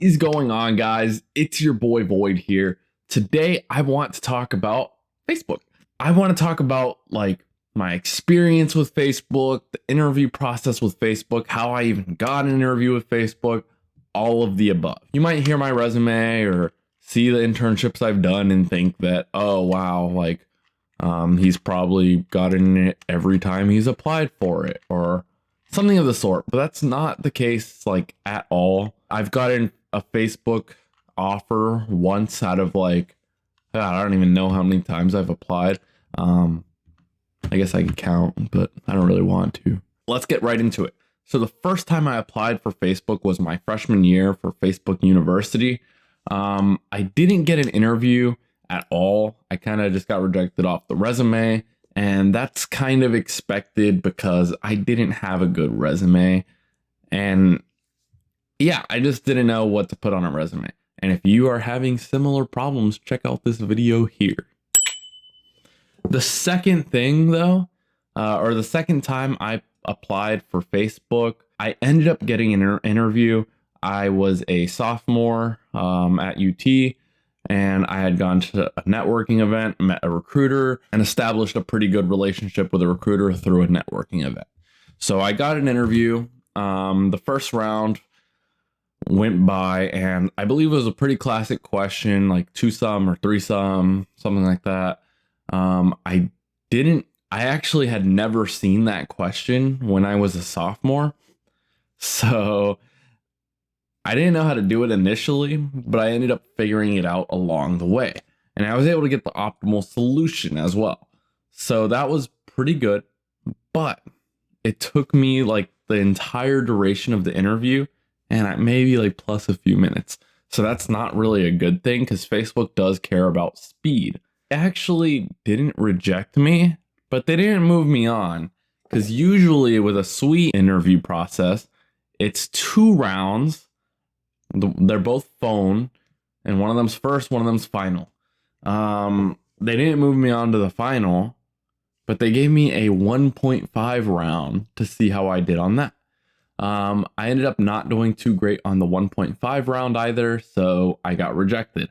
is going on, guys? It's your boy Void here. Today, I want to talk about Facebook. I want to talk about like my experience with Facebook, the interview process with Facebook, how I even got an interview with Facebook, all of the above. You might hear my resume or see the internships I've done and think that, oh wow, like he's probably gotten it every time he's applied for it or something of the sort. But that's not the case, like, at all. I've gotten a Facebook offer once out of like, I don't even know how many times I've applied. I guess I can count, but I don't really want to. Let's get right into it. So the first time I applied for Facebook was my freshman year for Facebook University. I didn't get an interview at all. I kind of just got rejected off the resume, and that's kind of expected because I didn't have a good resume. And yeah, I just didn't know what to put on a resume. And if you are having similar problems, check out this video here. The second thing though, or the second time I applied for Facebook, I ended up getting an interview. I was a sophomore at UT, and I had gone to a networking event, met a recruiter, and established a pretty good relationship with a recruiter through a networking event. So I got an interview. The first round went by, and I believe it was a pretty classic question, like 2-sum or 3-sum, something like that. I actually had never seen that question when I was a sophomore. So I didn't know how to do it initially, but I ended up figuring it out along the way. And I was able to get the optimal solution as well. So that was pretty good, but it took me like the entire duration of the interview and maybe like plus a few minutes. So that's not really a good thing because Facebook does care about speed. They actually didn't reject me, but they didn't move me on because usually with a SWE interview process, it's 2 rounds. They're both phone, and one of them's first, one of them's final. They didn't move me on to the final, but they gave me a 1.5 round to see how I did on that. I ended up not doing too great on the 1.5 round either, so I got rejected.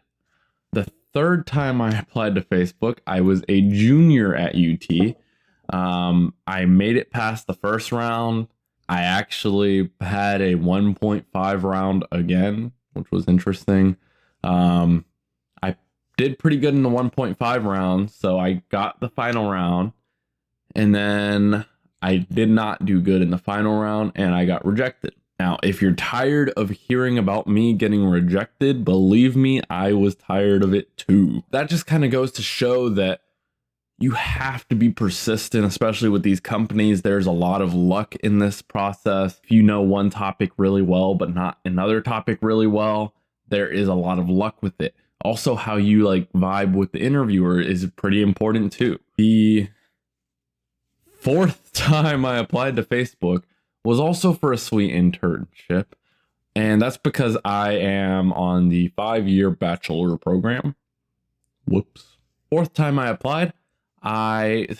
The third time I applied to Facebook, I was a junior at UT. I made it past the first round. I actually had a 1.5 round again, which was interesting. I did pretty good in the 1.5 round, so I got the final round. And then I did not do good in the final round, and I got rejected. Now, if you're tired of hearing about me getting rejected, believe me, I was tired of it too. That just kind of goes to show that you have to be persistent, especially with these companies. There's a lot of luck in this process. If you know one topic really well, but not another topic really well, there is a lot of luck with it. Also, how you like vibe with the interviewer is pretty important too. The fourth time I applied to Facebook was also for a SWE internship. And that's because I am on the 5-year bachelor program. Whoops. Fourth time I applied, it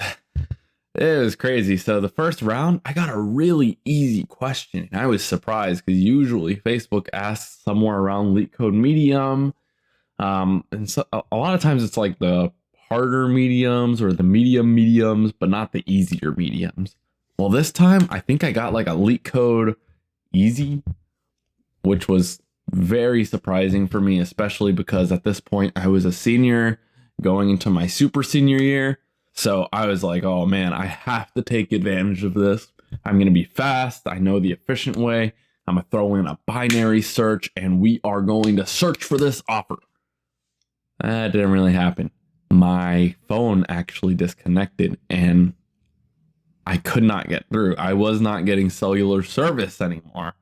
was crazy. So the first round, I got a really easy question. I was surprised because usually Facebook asks somewhere around LeetCode code medium. And so a lot of times it's like the harder mediums or the mediums, but not the easier mediums. Well, this time I think I got like a LeetCode code easy, which was very surprising for me, especially because at this point I was a senior going into my super senior year. So I was like, oh man, I have to take advantage of this. I'm going to be fast. I know the efficient way. I'm going to throw in a binary search and we are going to search for this offer. That didn't really happen. My phone actually disconnected and I could not get through. I was not getting cellular service anymore.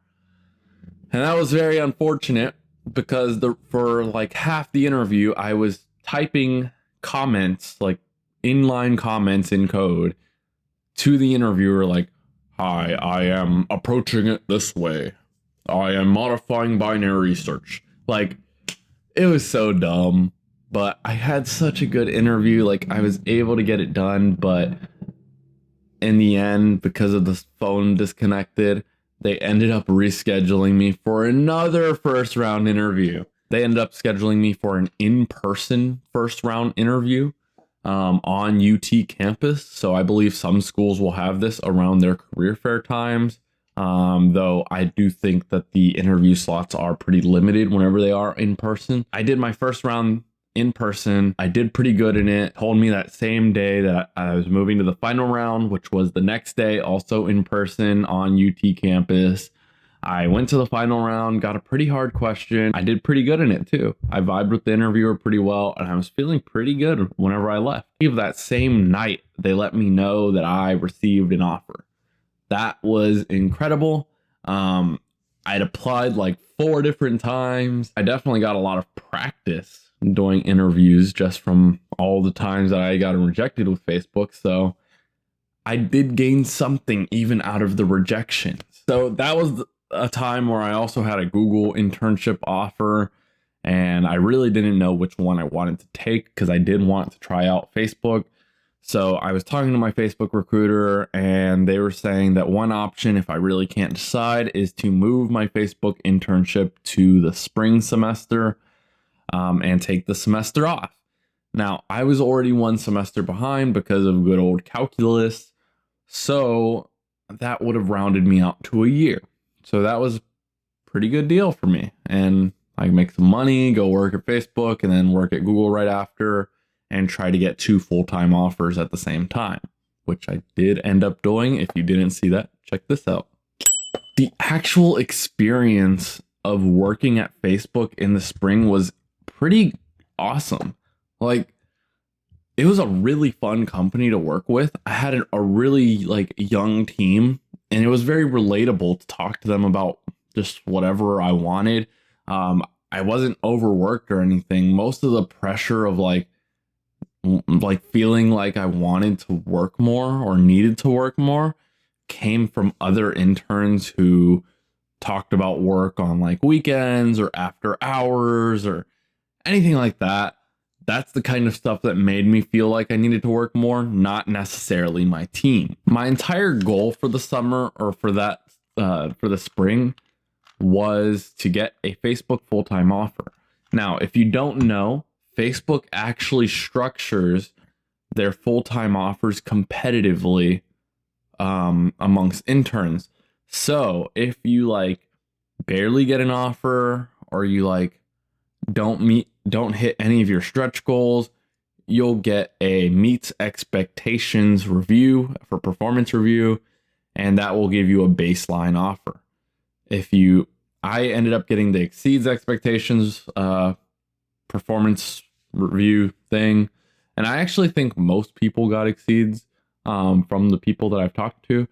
And that was very unfortunate because for like half the interview, I was typing comments, like inline comments in code to the interviewer, like, hi, I am approaching it this way. I am modifying binary search. Like, it was so dumb, but I had such a good interview. Like, I was able to get it done, but in the end, because of the phone disconnected, They ended up rescheduling me for another first round interview. They ended up scheduling me for an in-person first round interview on UT campus. So I believe some schools will have this around their career fair times. Though I do think that the interview slots are pretty limited whenever they are in person. I did my first round in person. I did pretty good in it. Told me that same day that I was moving to the final round, which was the next day, also in person on UT campus. I went to the final round, got a pretty hard question. I did pretty good in it too. I vibed with the interviewer pretty well, and I was feeling pretty good whenever I left. That same night, they let me know that I received an offer. That was incredible. I'd applied like 4 different times. I definitely got a lot of practice doing interviews just from all the times that I got rejected with Facebook. So I did gain something even out of the rejection. So that was a time where I also had a Google internship offer, and I really didn't know which one I wanted to take because I did want to try out Facebook. So I was talking to my Facebook recruiter, and they were saying that one option, if I really can't decide, is to move my Facebook internship to the spring semester and take the semester off. Now, I was already 1 semester behind because of good old calculus. So that would have rounded me out to a year. So that was a pretty good deal for me. And I make some money, go work at Facebook, and then work at Google right after, and try to get 2 full-time offers at the same time, which I did end up doing. If you didn't see that, check this out. The actual experience of working at Facebook in the spring was pretty awesome. Like, it was a really fun company to work with. I had a really young team, and it was very relatable to talk to them about just whatever I wanted. I wasn't overworked or anything. Most of the pressure of feeling like I wanted to work more or needed to work more came from other interns who talked about work on weekends or after hours or anything like that. That's the kind of stuff that made me feel like I needed to work more, not necessarily my team. My entire goal for the summer, or for the spring, was to get a Facebook full-time offer. Now, if you don't know, Facebook actually structures their full-time offers competitively amongst interns. So if you barely get an offer, or you don't hit any of your stretch goals, you'll get a meets expectations review for performance review, and that will give you a baseline offer. I ended up getting the exceeds expectations performance review thing, and I actually think most people got exceeds from the people that I've talked to.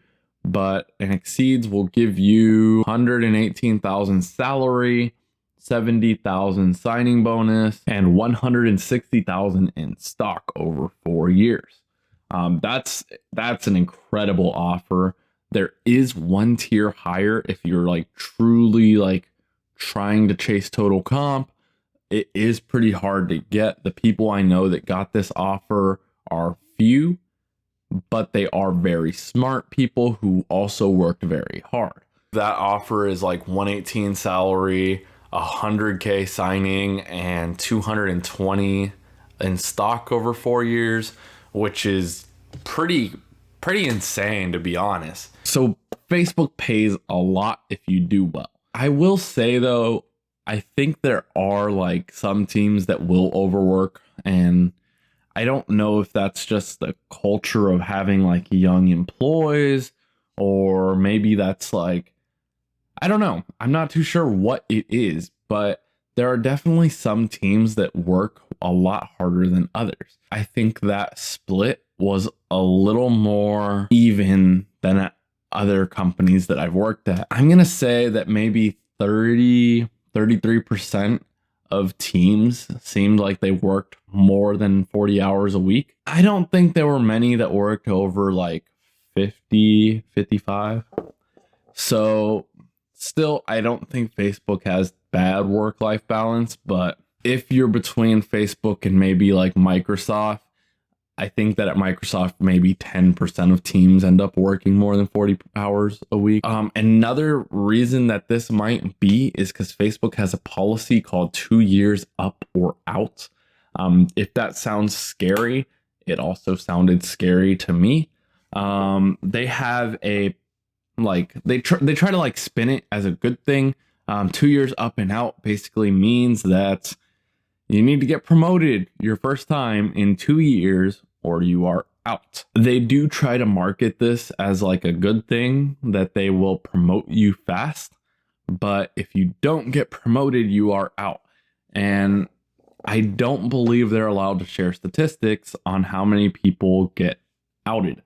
But an exceeds will give you 118,000 salary, 70,000 signing bonus, and 160,000 in stock over 4 years. That's an incredible offer. There is one tier higher if you're truly trying to chase total comp. It is pretty hard to get. The people I know that got this offer are few, but they are very smart people who also worked very hard. That offer is 118 salary, 100K signing, and 220 in stock over 4 years, which is pretty insane, to be honest. So Facebook pays a lot if you do well. I will say though, I think there are some teams that will overwork, and I don't know if that's just the culture of having young employees, or maybe that's I don't know. I'm not too sure what it is, but there are definitely some teams that work a lot harder than others. I think that split was a little more even than at other companies that I've worked at. I'm going to say that maybe 33% of teams seemed like they worked more than 40 hours a week. I don't think there were many that worked over 50, 55. So still, I don't think Facebook has bad work-life balance, but if you're between Facebook and maybe Microsoft, I think that at Microsoft, maybe 10% of teams end up working more than 40 hours a week. Another reason that this might be is because Facebook has a policy called 2 years up or out. If that sounds scary, it also sounded scary to me. They have a they try to like spin it as a good thing. 2 years up and out basically means that you need to get promoted your first time in 2 years or you are out. They do try to market this as like a good thing, that they will promote you fast, but if you don't get promoted, you are out. And I don't believe they're allowed to share statistics on how many people get outed.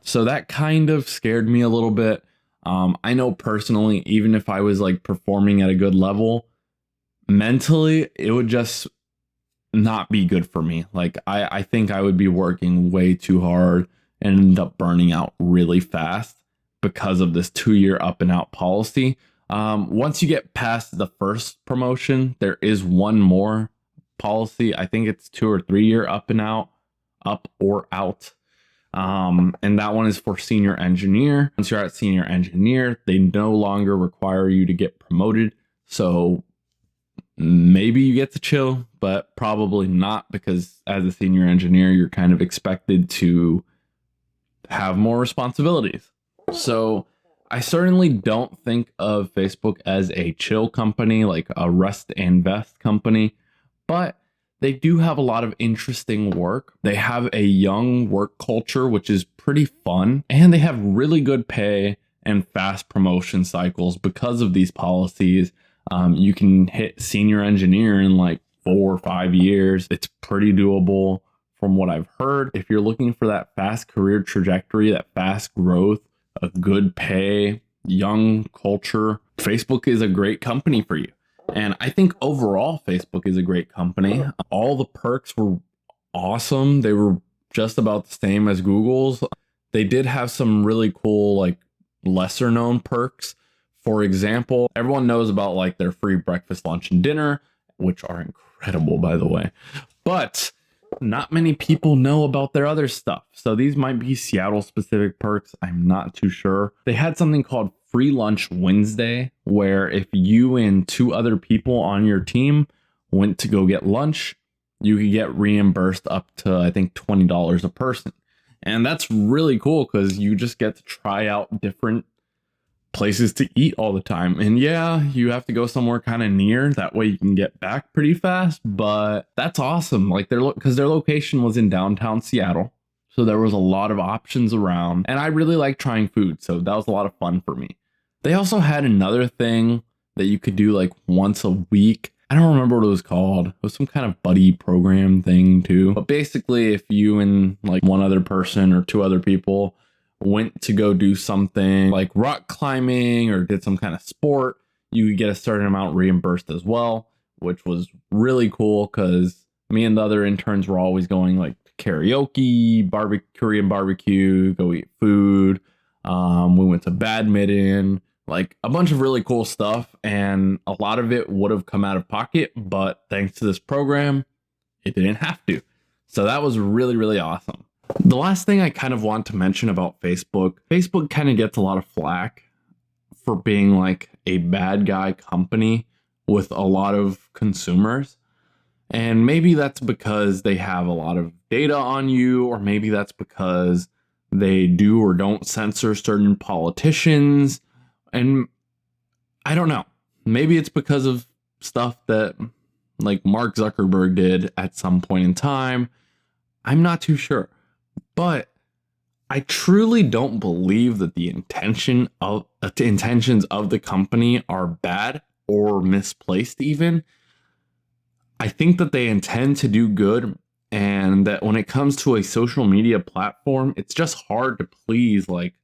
So that kind of scared me a little bit. I know personally, even if I was like performing at a good level, mentally, it would just not be good for me. Like I think I would be working way too hard and end up burning out really fast because of this 2 year up and out policy. Once you get past the first promotion, there is one more policy. I think it's 2 or 3 year up and out, up or out. And that one is for senior engineer. Once you're at senior engineer, they no longer require you to get promoted. So maybe you get to chill, but probably not, because as a senior engineer, you're kind of expected to have more responsibilities. So I certainly don't think of Facebook as a chill company, like a rest and vest company, but they do have a lot of interesting work. They have a young work culture, which is pretty fun, and they have really good pay and fast promotion cycles because of these policies. You can hit senior engineer in like 4 or 5 years. It's pretty doable from what I've heard. If you're looking for that fast career trajectory, that fast growth, a good pay, young culture, Facebook is a great company for you. And I think overall, Facebook is a great company. All the perks were awesome. They were just about the same as Google's. They did have some really cool, like lesser known perks. For example, everyone knows about like their free breakfast, lunch, and dinner, which are incredible, by the way. But not many people know about their other stuff. So these might be Seattle specific perks. I'm not too sure. They had something called Free Lunch Wednesday, where if you and 2 other people on your team went to go get lunch, you could get reimbursed up to, I think, $20 a person. And that's really cool because you just get to try out different places to eat all the time. And yeah, you have to go somewhere kind of near, that way you can get back pretty fast, but that's awesome. Like because their location was in downtown Seattle, so there was a lot of options around, and I really like trying food, so that was a lot of fun for me. They also had another thing that you could do like once a week. I don't remember what it was called. It was some kind of buddy program thing too. But basically, if you and like one other person or 2 other people went to go do something like rock climbing or did some kind of sport, you could get a certain amount reimbursed as well, which was really cool because me and the other interns were always going like karaoke, Korean barbecue, go eat food. We went to badminton, like a bunch of really cool stuff, and a lot of it would have come out of pocket, but thanks to this program, it didn't have to. So that was really, really awesome. The last thing I kind of want to mention about Facebook kind of gets a lot of flack for being like a bad guy company with a lot of consumers. And maybe that's because they have a lot of data on you, or maybe that's because they do or don't censor certain politicians. And I don't know. Maybe it's because of stuff that like Mark Zuckerberg did at some point in time. I'm not too sure. But I truly don't believe that the intentions of the company are bad or misplaced even. I think that they intend to do good, and that when it comes to a social media platform, it's just hard to please like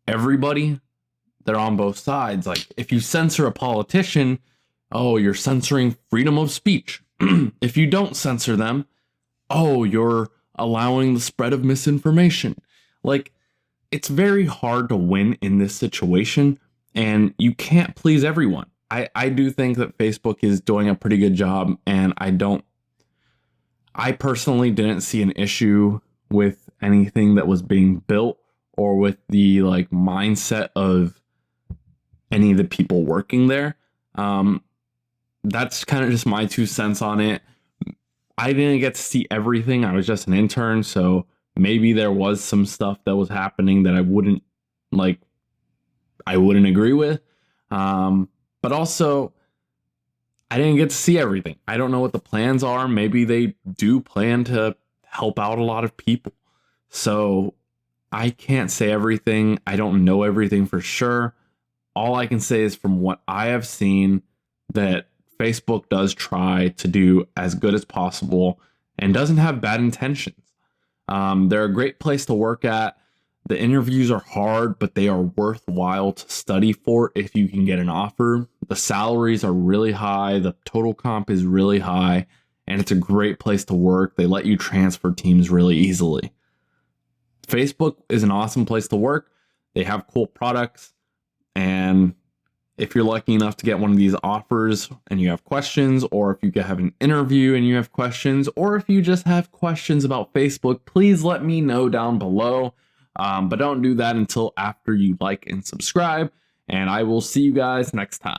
everybody. They're on both sides. Like if you censor a politician, oh, you're censoring freedom of speech. If you don't censor them, oh, you're allowing the spread of misinformation. Like, it's very hard to win in this situation, and you can't please everyone. I do think that Facebook is doing a pretty good job, and I personally didn't see an issue with anything that was being built or with the like mindset of any of the people working there. That's kind of just my 2 cents on it. I didn't get to see everything. I was just an intern, so maybe there was some stuff that was happening that like I wouldn't agree with. But also I didn't get to see everything. I don't know what the plans are. Maybe they do plan to help out a lot of people. So I can't say everything. I don't know everything for sure. All I can say is from what I have seen that Facebook does try to do as good as possible and doesn't have bad intentions. They're a great place to work at. The interviews are hard, but they are worthwhile to study for if you can get an offer. The salaries are really high. The total comp is really high, and it's a great place to work. They let you transfer teams really easily. Facebook is an awesome place to work. They have cool products. And if you're lucky enough to get one of these offers and you have questions, or if you have an interview and you have questions, or if you just have questions about Facebook, please let me know down below. But don't do that until after you like and subscribe. And I will see you guys next time.